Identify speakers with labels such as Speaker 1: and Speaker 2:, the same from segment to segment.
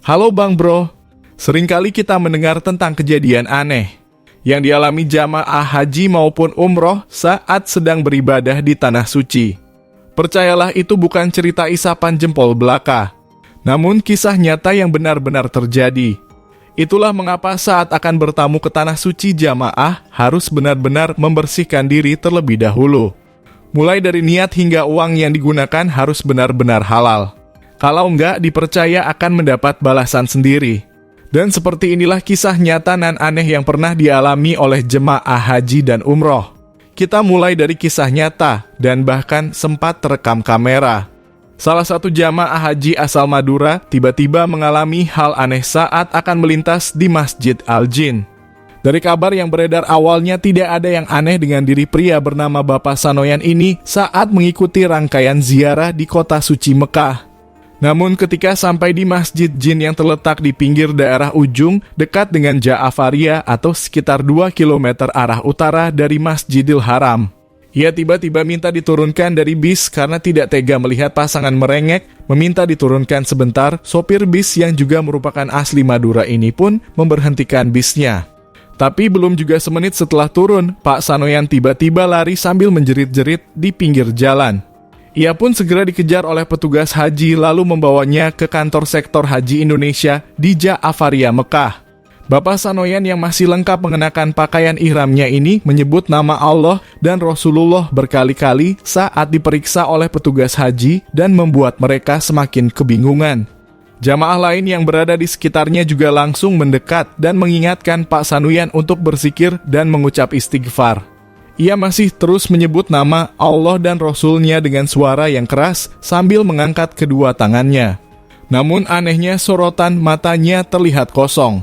Speaker 1: Halo Bang Bro, seringkali kita mendengar tentang kejadian aneh yang dialami jamaah haji maupun umroh saat sedang beribadah di Tanah Suci. Percayalah itu bukan cerita isapan jempol belaka, namun kisah nyata yang benar-benar terjadi. Itulah mengapa saat akan bertamu ke Tanah Suci, jamaah harus benar-benar membersihkan diri terlebih dahulu. Mulai dari niat hingga uang yang digunakan harus benar-benar halal. Kalau enggak, dipercaya akan mendapat balasan sendiri. Dan seperti inilah kisah nyata nan aneh yang pernah dialami oleh jemaah haji dan umroh. Kita mulai dari kisah nyata dan bahkan sempat terekam kamera. Salah satu jamaah haji asal Madura tiba-tiba mengalami hal aneh saat akan melintas di Masjid Al-Jin. Dari kabar yang beredar awalnya tidak ada yang aneh dengan diri pria bernama Bapak Sanoyan ini saat mengikuti rangkaian ziarah di kota suci Mekah. Namun ketika sampai di Masjid Jin yang terletak di pinggir daerah ujung dekat dengan Ja'afariyah atau sekitar 2 km arah utara dari Masjidil Haram, ia tiba-tiba minta diturunkan dari bis karena tidak tega melihat pasangan merengek, meminta diturunkan sebentar. Sopir bis yang juga merupakan asli Madura ini pun memberhentikan bisnya. Tapi belum juga semenit setelah turun, Pak Sanoyan tiba-tiba lari sambil menjerit-jerit di pinggir jalan. Ia pun segera dikejar oleh petugas haji lalu membawanya ke kantor sektor haji Indonesia di Ja'afariyah Mekah. Bapak Sanoyan yang masih lengkap mengenakan pakaian ihramnya ini menyebut nama Allah dan Rasulullah berkali-kali saat diperiksa oleh petugas haji dan membuat mereka semakin kebingungan. Jamaah lain yang berada di sekitarnya juga langsung mendekat dan mengingatkan Pak Sanoyan untuk berzikir dan mengucap istighfar. Ia masih terus menyebut nama Allah dan Rasulnya dengan suara yang keras sambil mengangkat kedua tangannya. Namun anehnya sorotan matanya terlihat kosong.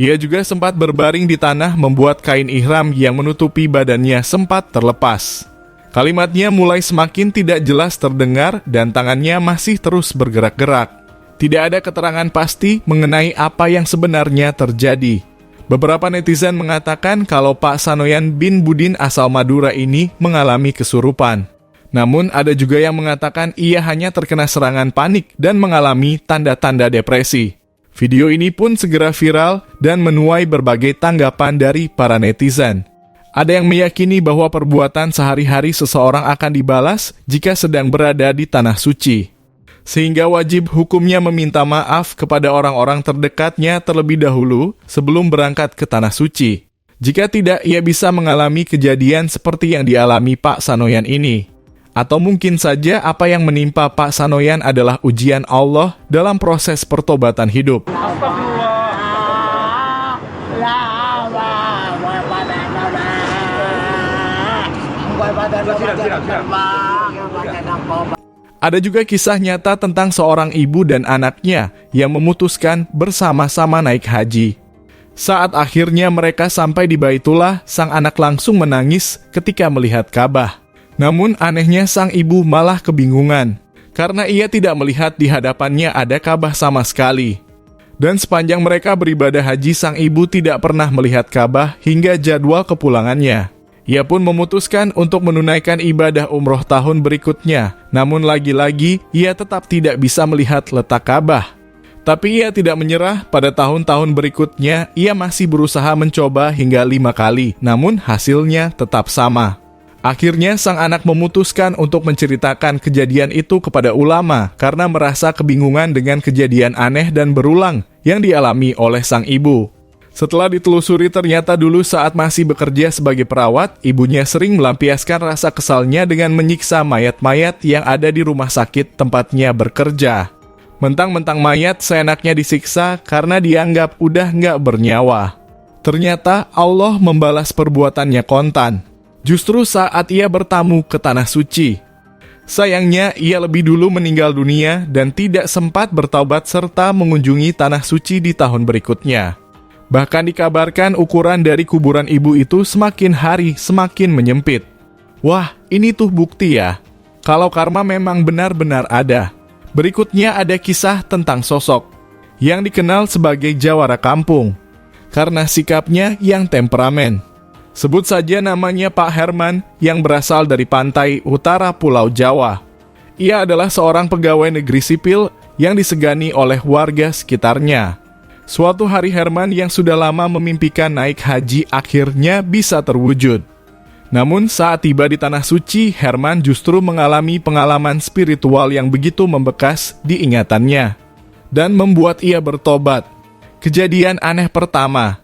Speaker 1: Ia juga sempat berbaring di tanah membuat kain ihram yang menutupi badannya sempat terlepas. Kalimatnya mulai semakin tidak jelas terdengar dan tangannya masih terus bergerak-gerak. Tidak ada keterangan pasti mengenai apa yang sebenarnya terjadi. Beberapa netizen mengatakan kalau Pak Sanoyan bin Budin asal Madura ini mengalami kesurupan. Namun ada juga yang mengatakan ia hanya terkena serangan panik dan mengalami tanda-tanda depresi. Video ini pun segera viral dan menuai berbagai tanggapan dari para netizen. Ada yang meyakini bahwa perbuatan sehari-hari seseorang akan dibalas jika sedang berada di Tanah Suci, sehingga wajib hukumnya meminta maaf kepada orang-orang terdekatnya terlebih dahulu sebelum berangkat ke Tanah Suci. Jika tidak, ia bisa mengalami kejadian seperti yang dialami Pak Sanoyan ini. Atau mungkin saja apa yang menimpa Pak Sanoyan adalah ujian Allah dalam proses pertobatan hidup. Ada juga kisah nyata tentang seorang ibu dan anaknya yang memutuskan bersama-sama naik haji. Saat akhirnya mereka sampai di Baitullah, sang anak langsung menangis ketika melihat Ka'bah. Namun anehnya sang ibu malah kebingungan, karena ia tidak melihat di hadapannya ada Ka'bah sama sekali. Dan sepanjang mereka beribadah haji, sang ibu tidak pernah melihat Ka'bah hingga jadwal kepulangannya. Ia pun memutuskan untuk menunaikan ibadah umroh tahun berikutnya. Namun lagi-lagi, ia tetap tidak bisa melihat letak Ka'bah. Tapi ia tidak menyerah, pada tahun-tahun berikutnya, ia masih berusaha mencoba hingga 5 kali. Namun hasilnya tetap sama. Akhirnya sang anak memutuskan untuk menceritakan kejadian itu kepada ulama karena merasa kebingungan dengan kejadian aneh dan berulang yang dialami oleh sang ibu. Setelah ditelusuri ternyata dulu saat masih bekerja sebagai perawat, ibunya sering melampiaskan rasa kesalnya dengan menyiksa mayat-mayat yang ada di rumah sakit tempatnya bekerja. Mentang-mentang mayat seenaknya disiksa karena dianggap udah nggak bernyawa. Ternyata Allah membalas perbuatannya kontan, justru saat ia bertamu ke Tanah Suci. Sayangnya ia lebih dulu meninggal dunia dan tidak sempat bertaubat serta mengunjungi Tanah Suci di tahun berikutnya. Bahkan dikabarkan ukuran dari kuburan ibu itu semakin hari semakin menyempit. Wah, ini tuh bukti ya, kalau karma memang benar-benar ada. Berikutnya ada kisah tentang sosok yang dikenal sebagai jawara kampung karena sikapnya yang temperamen. Sebut saja namanya Pak Herman yang berasal dari pantai utara Pulau Jawa. Ia adalah seorang pegawai negeri sipil yang disegani oleh warga sekitarnya. Suatu hari Herman yang sudah lama memimpikan naik haji akhirnya bisa terwujud. Namun saat tiba di Tanah Suci, Herman justru mengalami pengalaman spiritual yang begitu membekas di ingatannya dan membuat ia bertobat. Kejadian aneh pertama.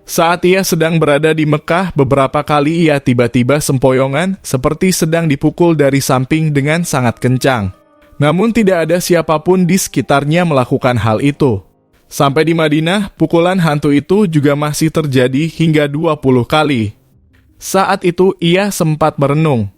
Speaker 1: Saat ia sedang berada di Mekah, beberapa kali ia tiba-tiba sempoyongan seperti sedang dipukul dari samping dengan sangat kencang. Namun tidak ada siapapun di sekitarnya melakukan hal itu. Sampai di Madinah, pukulan hantu itu juga masih terjadi hingga 20 kali. Saat itu ia sempat merenung.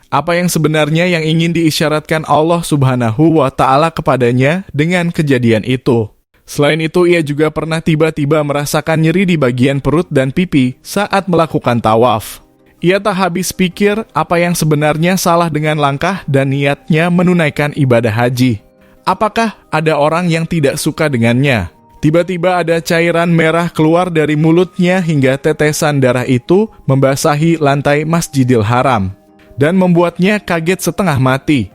Speaker 1: Apa yang sebenarnya yang ingin diisyaratkan Allah Subhanahu wa Ta'ala kepadanya dengan kejadian itu? Selain itu, ia juga pernah tiba-tiba merasakan nyeri di bagian perut dan pipi saat melakukan tawaf. Ia tak habis pikir apa yang sebenarnya salah dengan langkah dan niatnya menunaikan ibadah haji. Apakah ada orang yang tidak suka dengannya? Tiba-tiba ada cairan merah keluar dari mulutnya hingga tetesan darah itu membasahi lantai Masjidil Haram dan membuatnya kaget setengah mati.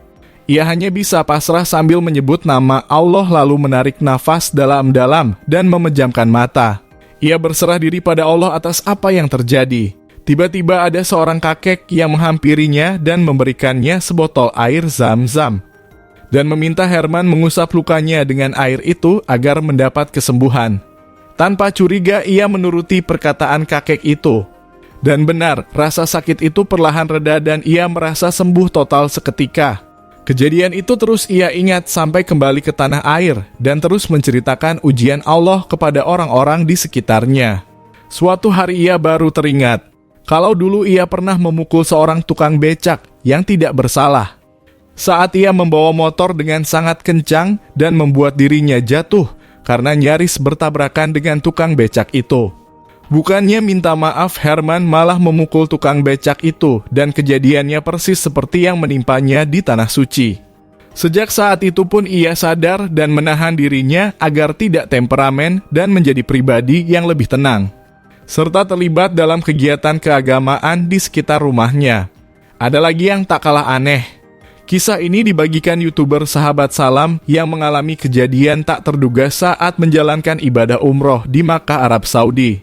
Speaker 1: Ia hanya bisa pasrah sambil menyebut nama Allah lalu menarik nafas dalam-dalam dan memejamkan mata. Ia berserah diri pada Allah atas apa yang terjadi. Tiba-tiba ada seorang kakek yang menghampirinya dan memberikannya sebotol air Zam-Zam dan meminta Herman mengusap lukanya dengan air itu agar mendapat kesembuhan. Tanpa curiga, ia menuruti perkataan kakek itu. Dan benar, rasa sakit itu perlahan reda dan ia merasa sembuh total seketika. Kejadian itu terus ia ingat sampai kembali ke tanah air dan terus menceritakan ujian Allah kepada orang-orang di sekitarnya. Suatu hari ia baru teringat, kalau dulu ia pernah memukul seorang tukang becak yang tidak bersalah. Saat ia membawa motor dengan sangat kencang dan membuat dirinya jatuh karena nyaris bertabrakan dengan tukang becak itu. Bukannya minta maaf, Herman malah memukul tukang becak itu dan kejadiannya persis seperti yang menimpanya di Tanah Suci. Sejak saat itu pun ia sadar dan menahan dirinya agar tidak temperamen dan menjadi pribadi yang lebih tenang, serta terlibat dalam kegiatan keagamaan di sekitar rumahnya. Ada lagi yang tak kalah aneh. Kisah ini dibagikan YouTuber Sahabat Salam yang mengalami kejadian tak terduga saat menjalankan ibadah umroh di Makkah, Arab Saudi.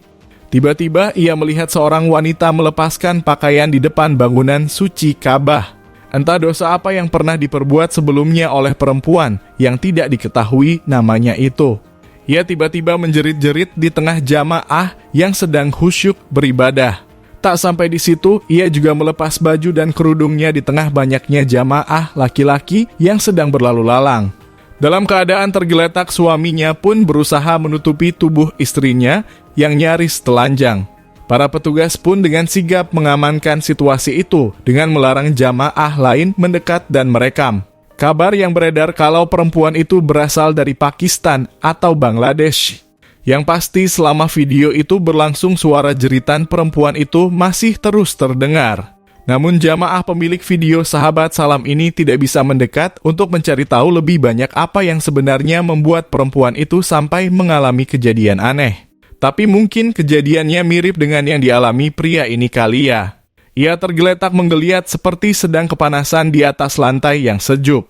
Speaker 1: Tiba-tiba ia melihat seorang wanita melepaskan pakaian di depan bangunan suci Ka'bah. Entah dosa apa yang pernah diperbuat sebelumnya oleh perempuan yang tidak diketahui namanya itu. Ia tiba-tiba menjerit-jerit di tengah jamaah yang sedang khusyuk beribadah. Tak sampai di situ, ia juga melepas baju dan kerudungnya di tengah banyaknya jamaah laki-laki yang sedang berlalu lalang. Dalam keadaan tergeletak, suaminya pun berusaha menutupi tubuh istrinya yang nyaris telanjang. Para petugas pun dengan sigap mengamankan situasi itu dengan melarang jamaah lain mendekat dan merekam. Kabar yang beredar kalau perempuan itu berasal dari Pakistan atau Bangladesh. Yang pasti selama video itu berlangsung, suara jeritan perempuan itu masih terus terdengar. Namun jamaah pemilik video Sahabat Salam ini tidak bisa mendekat untuk mencari tahu lebih banyak apa yang sebenarnya membuat perempuan itu sampai mengalami kejadian aneh. Tapi mungkin kejadiannya mirip dengan yang dialami pria ini kali ya. Ia tergeletak menggeliat seperti sedang kepanasan di atas lantai yang sejuk.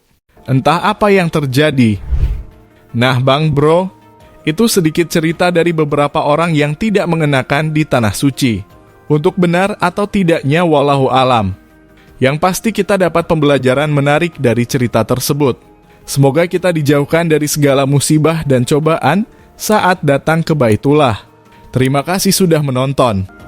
Speaker 1: Entah apa yang terjadi. Nah bang bro, itu sedikit cerita dari beberapa orang yang tidak mengenakan di Tanah Suci. Untuk benar atau tidaknya wallahu alam. Yang pasti kita dapat pembelajaran menarik dari cerita tersebut. Semoga kita dijauhkan dari segala musibah dan cobaan saat datang ke Baitullah. Terima kasih sudah menonton.